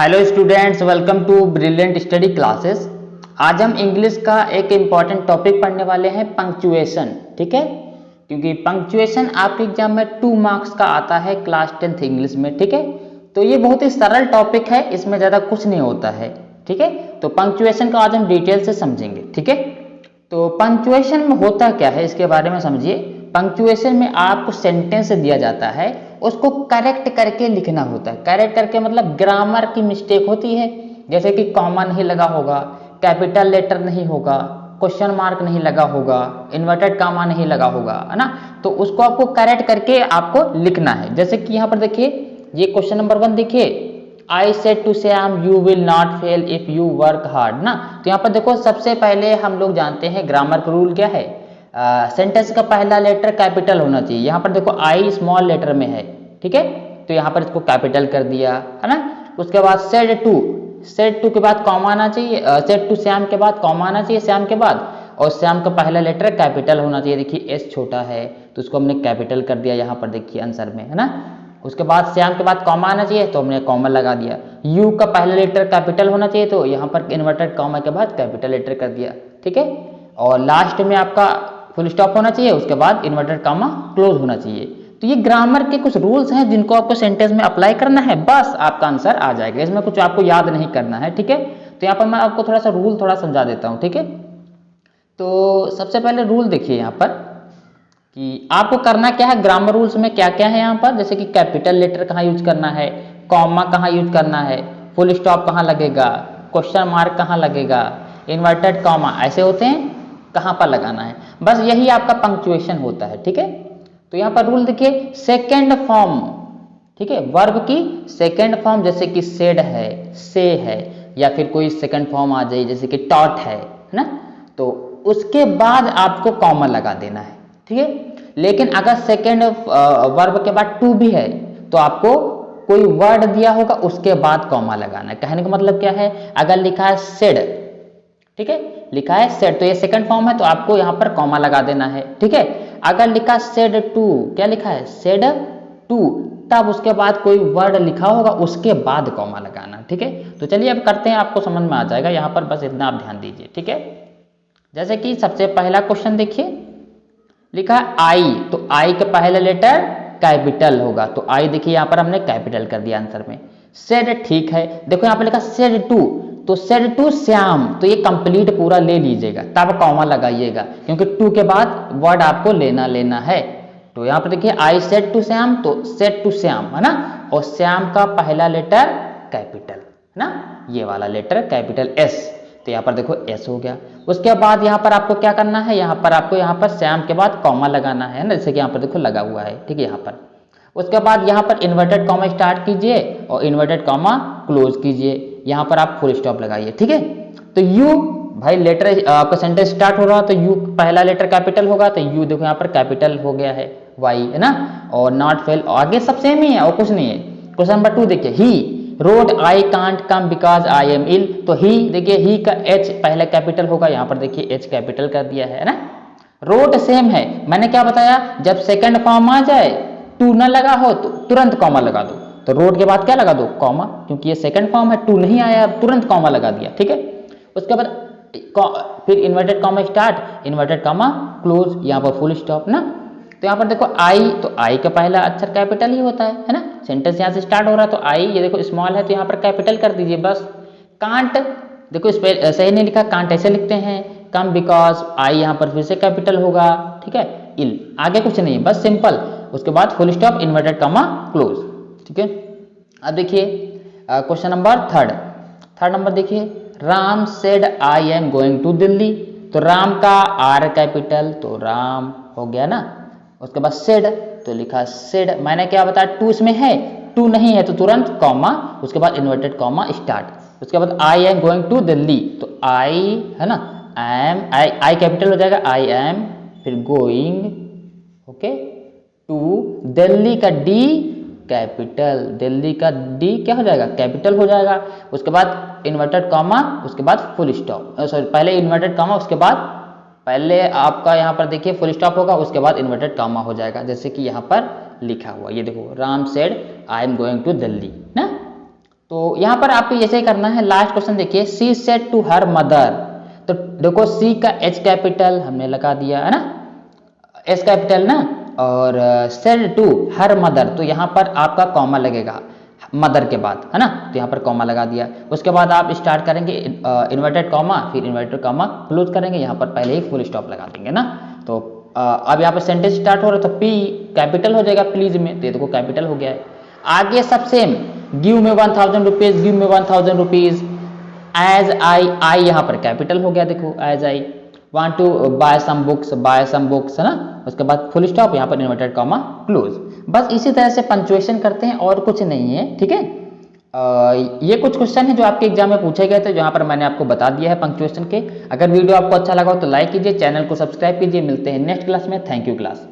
Hello students, welcome to brilliant study classes. आज हम English का एक इम्पॉर्टेंट टॉपिक पढ़ने वाले हैं, पंक्चुएशन। ठीक है, क्योंकि पंक्चुएशन आपके एग्जाम में 2 मार्क्स का आता है क्लास 10th इंग्लिश में। ठीक है, तो ये बहुत ही सरल टॉपिक है, इसमें ज़्यादा कुछ नहीं होता है। ठीक है, तो पंक्चुएशन का आज हम डिटेल से समझेंगे। ठीक है, तो पंक्चुएशन में होता क्या है इसके बारे में समझिए। पंक्चुएशन में आपको सेंटेंस दिया जाता है, उसको करेक्ट करके लिखना होता है। करेक्ट करके मतलब ग्रामर की मिस्टेक होती है, जैसे कि कॉमा नहीं लगा होगा, कैपिटल लेटर नहीं होगा, क्वेश्चन मार्क नहीं लगा होगा, इन्वर्टेड कामा नहीं लगा होगा, है ना। तो उसको आपको करेक्ट करके आपको लिखना है। जैसे कि यहाँ पर देखिए, ये क्वेश्चन नंबर 1 देखिए, I said to Shyam you will not fail if you work hard ना। तो यहाँ पर देखो, सबसे पहले हम लोग जानते हैं ग्रामर का रूल क्या है, सेंटेंस का पहला लेटर कैपिटल होना चाहिए। यहाँ पर देखो आई स्मॉल लेटर में है, ठीक है, तो यहाँ पर इसको कैपिटल कर दिया, है ना। उसके बाद सेड टू के बाद कॉमा आना चाहिए, सेड टू श्याम के बाद कॉमा आना चाहिए श्याम के बाद, और श्याम का पहला लेटर कैपिटल होना चाहिए। देखिए एस छोटा है तो उसको हमने कैपिटल कर दिया यहाँ पर, देखिए आंसर में, है ना। उसके बाद श्याम के बाद कॉमा आना चाहिए तो हमने कॉमा लगा दिया। यू का पहला लेटर कैपिटल होना चाहिए तो यहाँ पर इन्वर्टेड कॉमा के बाद कैपिटल लेटर कर दिया। ठीक है, और लास्ट में आपका फुल स्टॉप होना चाहिए, उसके बाद इन्वर्टेड कॉमा क्लोज होना चाहिए। तो ये ग्रामर के कुछ रूल्स हैं जिनको आपको सेंटेंस में अप्लाई करना है, बस आपका आंसर आ जाएगा। इसमें कुछ आपको याद नहीं करना है। ठीक है, तो यहाँ पर मैं आपको थोड़ा सा रूल समझा देता हूँ। ठीक है, तो सबसे पहले रूल देखिए यहाँ पर कि आपको करना क्या है। ग्रामर रूल्स में क्या क्या है यहाँ पर, जैसे कि कैपिटल लेटर कहाँ यूज करना है, कॉमा कहाँ यूज करना है, फुल स्टॉप कहाँ लगेगा, क्वेश्चन मार्क कहाँ लगेगा, इन्वर्टेड कॉमा ऐसे होते हैं, कहाँ पर लगाना है, बस यही आपका पंक्चुएशन होता है। ठीक है, तो यहाँ पर रूल देखिए, सेकेंड फॉर्म, ठीक है, वर्ब की सेकेंड फॉर्म, जैसे कि सेड है, से है, या फिर कोई सेकेंड फॉर्म आ जाए जैसे कि टॉट है ना, तो उसके बाद आपको कॉमा लगा देना है। ठीक है, लेकिन अगर सेकेंड वर्ब के बाद टू भी है तो आपको कोई वर्ड दिया होगा उसके बाद कॉमा लगाना है। कहने का मतलब क्या है, अगर लिखा है सेड, ठीक है, लिखा है सेड तो ये सेकंड फॉर्म है तो आपको यहाँ पर कॉमा लगा देना है। ठीक है, अगर लिखा सेड टू, क्या लिखा है सेड टू, तब उसके बाद कोई वर्ड लिखा होगा उसके बाद कॉमा लगाना। ठीक है, तो चलिए अब करते हैं, आपको समझ में आ जाएगा। यहाँ पर बस इतना आप ध्यान दीजिए। ठीक है, जैसे कि सबसे पहला क्वेश्चन देखिए, लिखा है आई, तो आई का पहला लेटर कैपिटल होगा, तो आई देखिए यहाँ पर हमने कैपिटल कर दिया आंसर में। सेड, ठीक है, देखो यहाँ पर लिखा सेड टू, तो सेड टू श्याम, तो ये कंप्लीट पूरा ले लीजिएगा, तब कॉमा लगाइएगा, क्योंकि टू के बाद वर्ड आपको लेना है। तो यहाँ पर देखिए आई सेड टू श्याम, तो सेड टू श्याम, है ना, और श्याम का पहला लेटर कैपिटल, है ना, ये वाला लेटर कैपिटल एस, तो यहाँ पर देखो एस हो गया। उसके बाद यहाँ पर आपको क्या करना है, यहाँ पर आपको यहाँ पर श्याम के बाद कॉमा लगाना है ना, जैसे कि यहाँ पर देखो लगा हुआ है। ठीक है, यहाँ पर उसके बाद यहाँ पर इन्वर्टेड कॉमा स्टार्ट कीजिए और इन्वर्टेड कॉमा क्लोज कीजिए, यहाँ पर आप फुल स्टॉप लगाइए। ठीक है, तो यू भाई लेटर आपका सेंटेंस स्टार्ट हो रहा तो यू पहला लेटर कैपिटल होगा, तो यू देखो यहाँ पर कैपिटल हो गया है, वाई, है ना, और नॉट फेल, आगे सब सेम ही है और कुछ नहीं है। क्वेश्चन नंबर 2 देखिए, he wrote I can't come because I am ill, तो ही देखिए ही का एच पहले कैपिटल होगा, यहाँ पर देखिए एच कैपिटल कर दिया है ना। रोड सेम है, मैंने क्या बताया, जब सेकंड फॉर्म आ जाए टू ना लगा हो तो तुरंत कॉमा लगा दो, तो रोड के बाद क्या लगा दो, कॉमा, क्योंकि ये सेकंड फॉर्म है, टू नहीं आया, तुरंत कॉमा लगा दिया। ठीक है, उसके बाद फिर inverted comma start, inverted comma close, यहाँ पर फुल स्टॉप ना। तो यहाँ पर देखो आई, तो आई का पहला अक्षर कैपिटल ही होता है ना, सेंटेंस यहाँ से स्टार्ट हो रहा है तो आई, ये देखो स्मॉल है तो यहाँ पर कैपिटल कर दीजिए बस। कांट देखो इस पर सही नहीं लिखा, कांट ऐसे लिखते हैं, कम बिकॉज आई यहाँ पर फिर से कैपिटल होगा। ठीक है, इल, आगे कुछ नहीं, बस सिंपल, उसके बाद full stop, inverted comma close. ठीक है, अब देखिए क्वेश्चन नंबर थर्ड नंबर देखिए, Ram said I am going to Delhi, तो राम का आर कैपिटल, तो राम हो गया ना। उसके बाद सेड, तो लिखा सेड, मैंने क्या बताया, टू इसमें है, टू नहीं है तो तुरंत कॉमा, उसके बाद इन्वर्टेड कॉमा स्टार्ट। उसके बाद I am going to Delhi, तो आई है ना, एम, आई कैपिटल हो जाएगा, आई एम, फिर गोइंग, ओके, टू, दिल्ली का डी कैपिटल, दिल्ली का डी क्या हो जाएगा, कैपिटल हो जाएगा। उसके बाद इन्वर्टेड कॉमा, उसके बाद फुल स्टॉप, सॉरी पहले इन्वर्टेड कॉमा, उसके बाद पहले आपका यहाँ पर देखिए फुल स्टॉप होगा, उसके बाद इन्वर्टेड कॉमा हो जाएगा, जैसे कि यहाँ पर लिखा हुआ, ये देखो, Ram said I am going to Delhi ना। तो यहाँ पर आपको ऐसे ही करना है। लास्ट क्वेश्चन देखिए, she said to her mother, तो देखो सी का एच कैपिटल हमने लगा दिया है ना, एस कैपिटल ना, और सेड टू हर मदर, तो यहाँ पर आपका कॉमा लगेगा मदर के बाद, है ना, तो यहाँ पर कॉमा लगा दिया। उसके बाद आप स्टार्ट करेंगे इन्वर्टेड कॉमा, फिर इन्वर्टेड कॉमा क्लोज करेंगे, यहाँ पर पहले ही फुल स्टॉप लगा देंगे ना। तो अब यहाँ पर सेंटेंस स्टार्ट हो रहा है, तो पी कैपिटल हो जाएगा प्लीज में, तो ये देखो कैपिटल हो गया है। आगे सब सेम, गिव में 1000 रुपीज, गिव में 1000 रुपीज, एज आई यहाँ पर कैपिटल हो गया, देखो as I, want to buy some books, है ना, उसके बाद फुल स्टॉप, यहाँ पर इन्वर्टेड कॉमा क्लोज। बस इसी तरह से पंक्चुएशन करते हैं और कुछ नहीं है, ठीक है। ये कुछ क्वेश्चन है जो आपके एग्जाम में पूछे गए थे, जहां पर मैंने आपको बता दिया है पंक्चुएशन के। अगर वीडियो आपको अच्छा लगा हो तो लाइक कीजिए, चैनल को सब्सक्राइब कीजिए। मिलते हैं नेक्स्ट क्लास में। Thank you class.